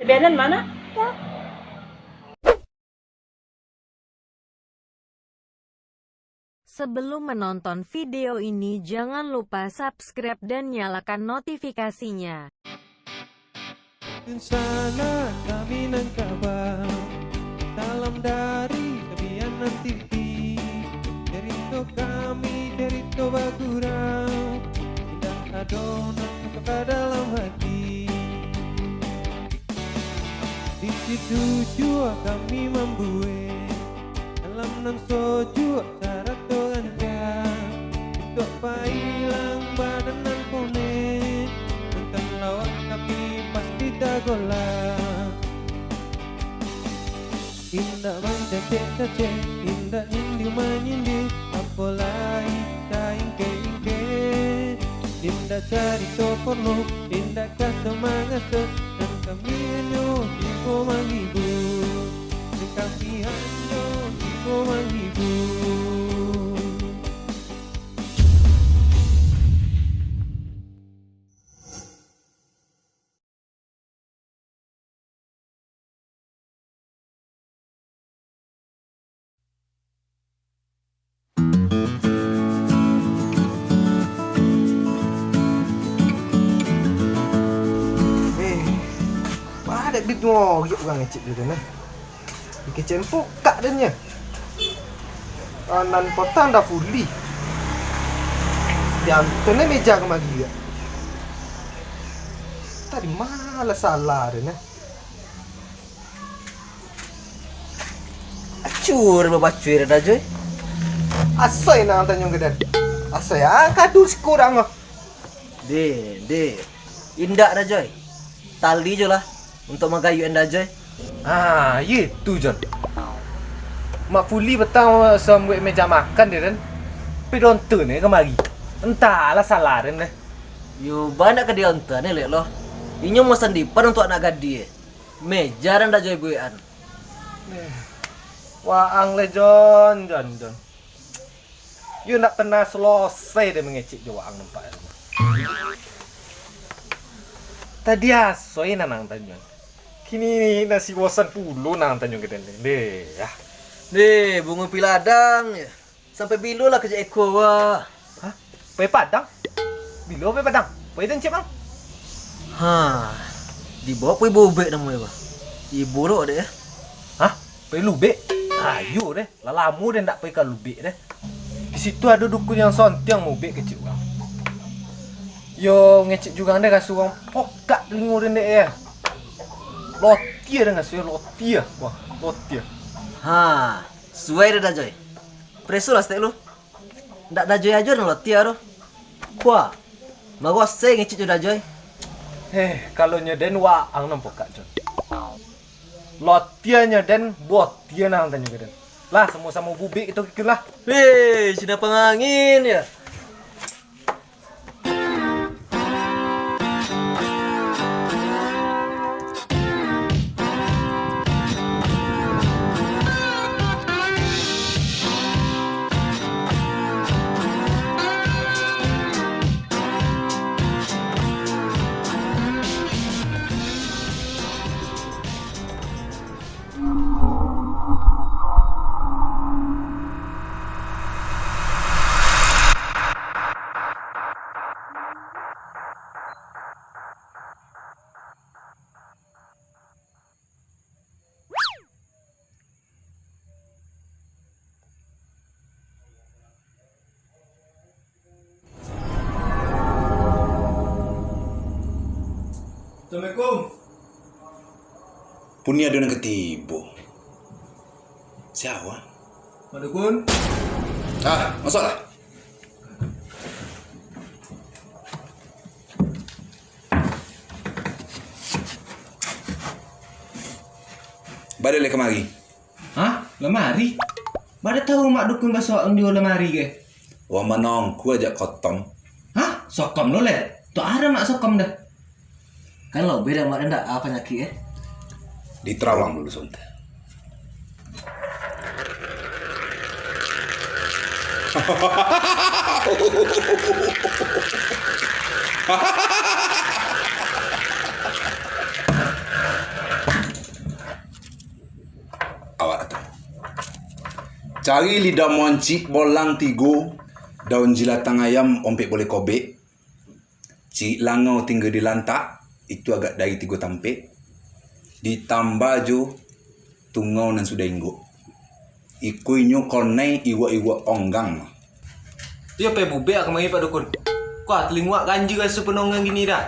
Benan mana? Sebelum menonton video ini jangan lupa subscribe dan nyalakan notifikasinya. Di sana kami nang kabar, salam dari Kebianan TV. Derito kami, derito bagurau, tidak adonan ke dalam hati. Di situ jua kami membuat dalam nan soju cara togannya. Itu pailang badan nan kone, tentang lawan tapi pasti tak golak. Indah main cece, indah nyindir menyindir, apalagi tak ingke. Indah cari toporno, indah kata mangasa, dan kami hanya ibu menghibur, dan kami hanya ibu menghibur. Ada bit ngogyok orang ngecik dia dah. Dikecen pokak dia nya. Anan potang dah fully. Dia antene meja kemagi ya. Tadi malah salah dia nah. Acur babacuir dah joy. Asoy nang tanyong gedan. Asoy kadul sekurang ah. De. Indak dah joy. Tali je lah untuk magayu anda joy. Ye tu John. Mak fully petang sampai meja makan dia kan. Tapi donte ni kemari. Entahlah salah dia nah. Yo banyak ke dia onta ni lek lo. Inyo mau sandipan untuk anak gadi. Meja anda joy buean. Waang le John. You nak pernah selesai dia mengecik je waang nampak. Tadi asoy nang tanyon. Kini ni nasi wasan puluh nang tanyon geden deh. Ya. De bunga piladang ya. Sampai bilo lah kerja eko wah. Hah? Pai padang? Bilo pai padang. Pai dan cik bang. Dibawa pai bobek namanya bah. Ibu lo deh ya. Hah? Pai lubek? Ayo deh. Lalamu dia ndak pai ka lubek deh. Di situ ada dukun yang sontiang mau bek kecil bang. Yo ngecek juga anda kasih uang pokak telingo dende ya. Lotia dah ngasih lotia. Wah, lotia. Suai dah joy. Preso lah stek lu. Ndak dah joy aja nang lotia ro. Wah. Magwa saya ngecek dah joy. Kalau nyeden waang nang pokak John. Lotia nyeden botia nang tanya geden. Lah sama-sama bubik itu kikirlah. Sudah pengangin ya. Assalamualaikum. Punya ada yang ketibu. Siapa? Madukun. Masuklah. Balik le kemari. Lemari? Bada tahu mak dukun bahasa orang di lemari ke? Wah menongku ajak kotom. Sokom lo le. Tu ada mak sokom dah. Kalau beda mak ndak apa nyaki Di Terawang dulu sonte. Cari lidah moncik, bolang 3, daun jilatang ayam, ompek boleh kobek. Cik langau tinggal di lantak, itu agak dari 3 tampik. Ditambah jo tungau nan sudah ingguk. Ikuinyo konai iwa-iwa onggang. Dia pe bube kemari Pak Dukun. Kuat telinguak ganji rasa penonggang gini dah.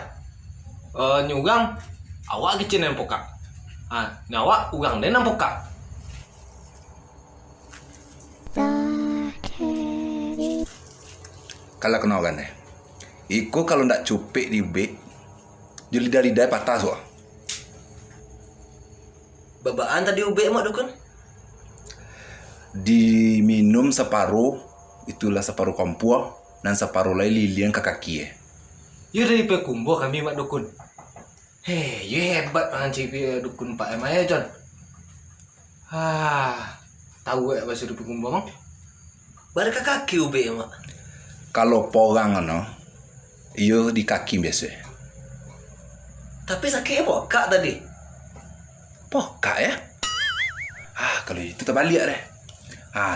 Nyurang awak kecil nan pokak. Nyawak urang dan nan pokak. Kalau kenal kan Iko kalau ndak cupik di bek, jadi dari lidah patah so. Babaan tadi ubek mak Dukun. Diminum separuh, itulah separuh kompor, dan separuh lain lilian ke kaki. Ya dari pe kumbo kami Mak Dukun. Hei, ya hebat dengan cik Dukun Pak Emaya John. Tahu ya bahasa Dukun kumbo mang? Baraka kaki ubek mak. Kalau porang iyo di kaki biasa. Tapi sakitnya pokak tadi. Pokak ya? Kalau itu terbalik deh.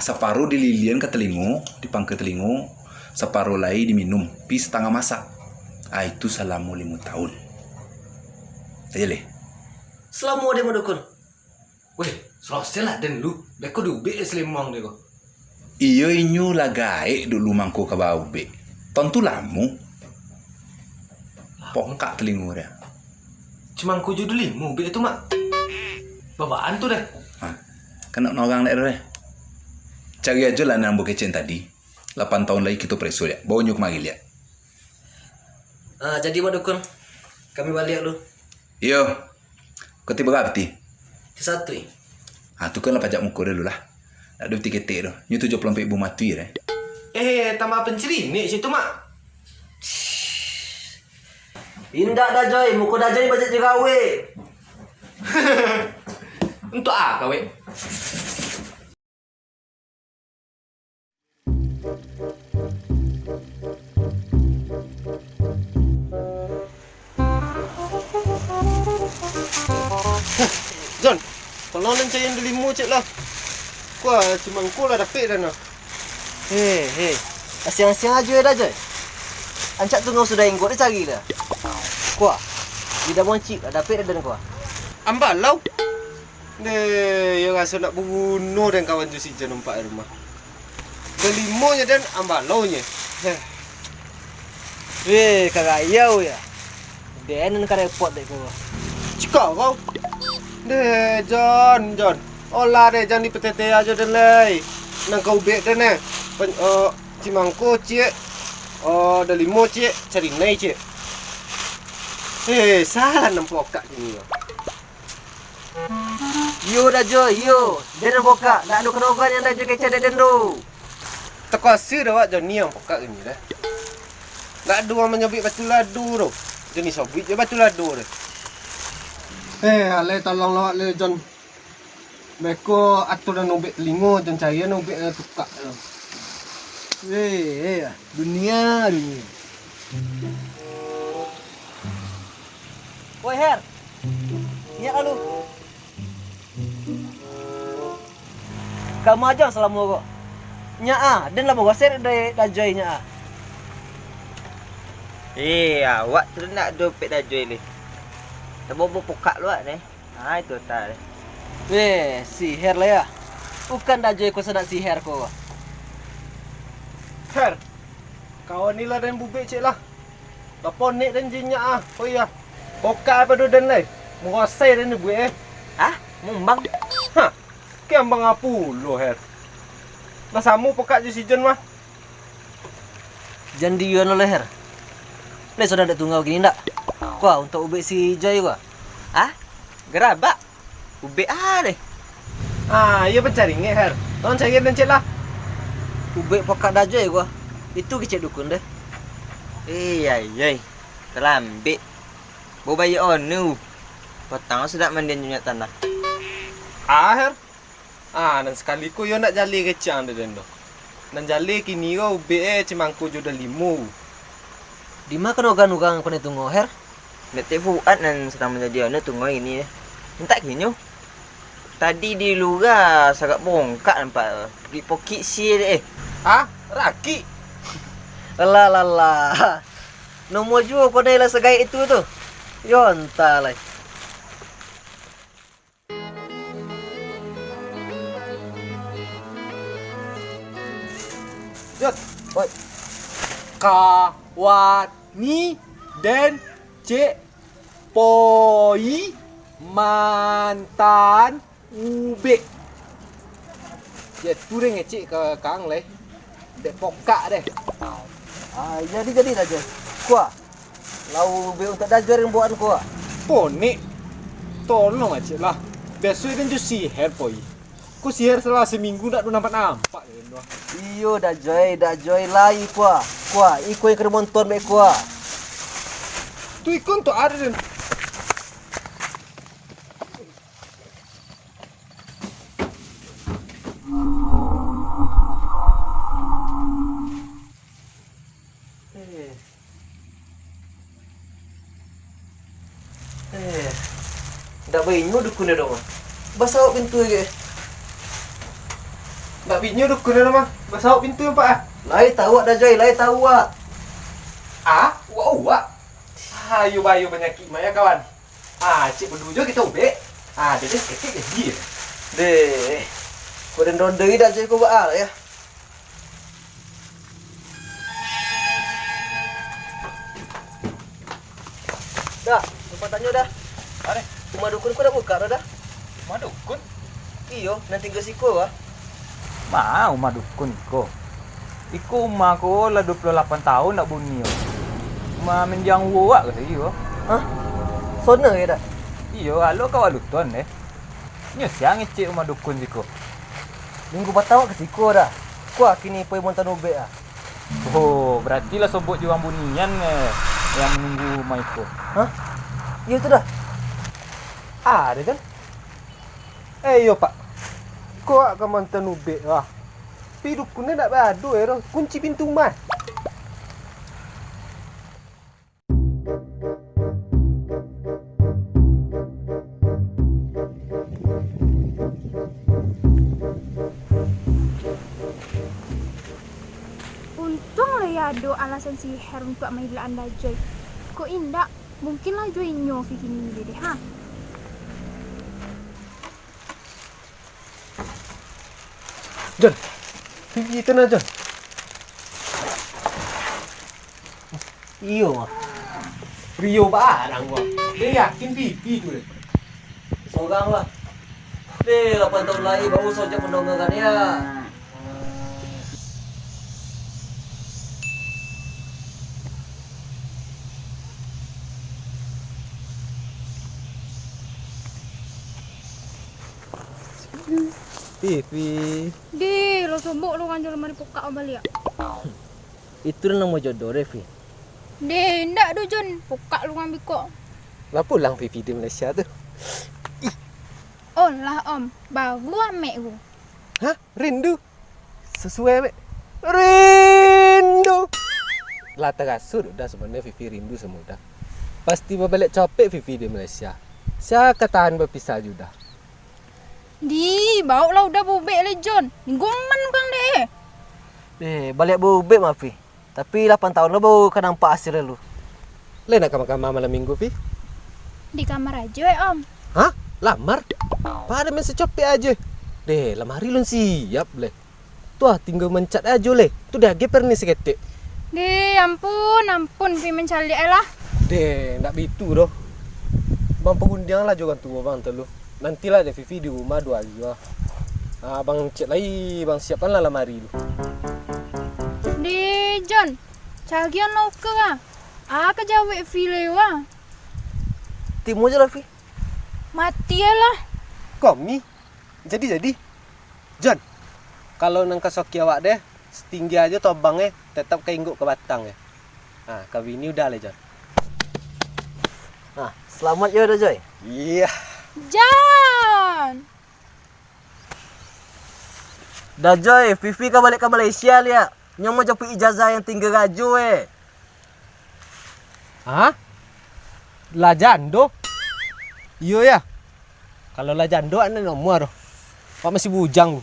Separuh dililian ke telingu, dipangke telingu, separuh lain diminum, setengah masak. Itu selama 5 tahun. Aja leh. Selama dia mak Dukun. Weh, selesai lah dan lu. Beko diubek selimang dia kok. Iyo inyu lah gaek dulu mangku ke bau be. Tentu lamu. Pokak telingu dia. Cuma aku judul 5 ubek itu mak. Babaan tuh deh. Kena orang lain deh. Cari aja lah nambah kecen tadi. 8 tahun lagi kita preso ya. Bawa nyuk mari lihat. Jadi mak Dukun, kami balik dulu. Yo. Kau tiba berapa ti? Ke 1. Tu kan lah pajak muka dulu lah. Ada beti ketik tu. Nyu 70 ibu mati deh. Tambah penceri ni situ mak. Indah dah Joy, muka dah Joy baca jerawe. Untuk apa weh? John, tolong lencai yang delimu cik lah. Kuah cuma kau lah dapat dah nak. Hei, asyang-asyang aja dah Joy. Ancak tunggu sudah ingkut dia cari dah. Kuah, lidah moncik dah dapat dah kuah. Ambalau. Dia rasa nak bunuh dan kawan tu si John nampak di rumah. Delimunya dan ambalaunya. Weh, kagayau ya. Dia nan ka repot dek kau. Cakap kau. Deh, John. Olah deh, jangan dipetete aja dan lay. Nang kau bek dan cimangko cik. Delimu cik, cari nai cik. Salah nampak kak ni. Yo dah Joy, yo. Dia nak buka, nak ada kerogan yang dah juga kecil dan tu. Tak kuasa dah wak John ni yang pokak ni dah. Tak ada orang menyabit batu ladu tu. Jenis sobit je batu ladu tu. Alai tolong lawak le John. Beko atur dan ubek telingo John cari dan ubek tukak tu. Dunia. Woi Her. Ingat lu. Kamu aja selama kok. Nya dan lama gua set dah Joy nya. Awak tu nak dompet dah Joy ni. Tak bobo pokak lu ni. Itu tak. Weh, sihir lah ya. Bukan dah Joy kau sedap sihir kau. Her. Kawan ni lah dan bubik cik lah. Lapor nek dan jinya Oh iya. Pokak apa tu dan lai. Menguasai dan buik Mumbang. Kiam bang apu lo Her. Lah samu pokak je si John mah. Jangan diuan oleh Her. Le sudah ada tunggu gini ndak? Wah, untuk ubek si Joy gua. Gerabak. Ubek deh. Ia pencari nge Her. Tolong cari dan cik lah. Ubek pokak dah Joy gua. Itu kecil Dukun deh. Yai. Terlambat. Bawa bayi onu. Potang sudah mandian tanah. Her. Dan sekali ku yo nak jali kecang dia dan tu. Nan jali kini kau ubek cimangku juda 5. Di mana kerogan-ugang kau ni tunggu Her? Nak Fuad nan sedang menjadi onu tunggu ini. Entah kini. Tadi di luar sangat bongkak nampak. Pergi pokit si eh. Ah, raki. Alah. Nombor juga kau dah segait itu tu. Yo entah lah. Jod, Oi, kawani dan cek poi mantan ube. Ya turun ngecik ke kang leh. Dek pokak deh. jadi dah Joy. Kuah. Lau be untuk dajar yang buat kuah. Ponik. Tolong aja lah. Biasanya kan tu sihir poi. Ku sihir setelah seminggu tak nampak. Iyo dah Joy lai kuah. Kuah, iko yang kena monton baik kuah. Tu ikon tu ada dan Dah bainyo dukun dah dong. Basau pintu lagi. nak binyo dukun nama. Basau pintu yang pak ah. Lai tahu dah Joy, lai tahu ah. Ah, wah. Ayo bayu penyakit maya kawan. Ah, cik berdujo kita ubek. Ah, jadi kekek dia. Deh. Kau dan ronde dah Joy kau buat ya. Dah, lupa tanya dah. Are, Rumah dukun kau dah buka dah? mana dukun? Iyo, nanti ke siko ah. Mau mah dukun ko. Iku umah ko lah 28 tahun nak bunyi. Umah menjang wak ke iyo. Hah? Sona ya dah. Iyo alo kau aluton eh. Nyo siang ngecek umah dukun siko. Minggu batawak ke siko dah. Kuah kini poi montan ube ah. Oh, berarti lah sobot juang bunian yang menunggu umah iko. Hah? Iya tu dah. Ada kan? Yo pak. Kau akan mantan ubek lah. Tapi dukunnya tak beradu ya. Kunci pintu mah. Untung lah ya ada alasan sihir untuk main anda Joy. Kok indak? Mungkinlah Joy nyo fikini deh ha. John. Pipi tenang John. Iyo ah. Rio barang gua. Dia yakin pipi tu deh. Seorang lah. Deh, 8 tahun lagi baru saja mendongengkan ya. Pipi. Deh, lo sombok lo kan jalan mari pokak balik. Itu nama jodoh Revi. Deh, ndak do Jon. Pokak lo ngambil kok. Lah pulang pipi di Malaysia tu. Oh lah om, baru amek ku. Hah? Rindu? Sesuai mek. Rindu. Lah terasur dah sebenarnya Fifi rindu semua dah. Pasti balik capek Fifi di Malaysia. Saya katahan berpisah juga. Di, bau lah udah bobek le Jon. Goman kang deh. Balik bubek Mafi. Tapi 8 tahun lo baru kan nampak hasil lu. Le nak kamar malam minggu Fi? Di kamar aja om. Hah? Lamar? Pada main secopek aja. Lamari lun siap le. Tuah tinggal mencat aja le. Tu dah geper ni seketik. Deh, ampun, pi mencari lah. Ndak bitu doh. Bang pengundian lah juga tua bang telu. Nantilah ada Fifi di rumah 2 hari lah. Bang cek lagi, bang siapkan lah lamari lu. Deh, Jon. Cagian lo ke ah. Kejawab file wah. Timu aja lah Fi. Mati lah. Komi? Jadi. John, kalau nang kasoki awak deh, setinggi aja tobangnya tetap keingguk ke batang ya. Kami ini udah le John. Nah, selamat ya udah Joy. Iya. Jon. Dah Joy, Fifi kau balik ke Malaysia lihat. Nyong mau jemput ijazah yang tinggal raju Hah? Lah jando? Iyo ya. Kalau lah jando ane nomor. Pak masih bujang.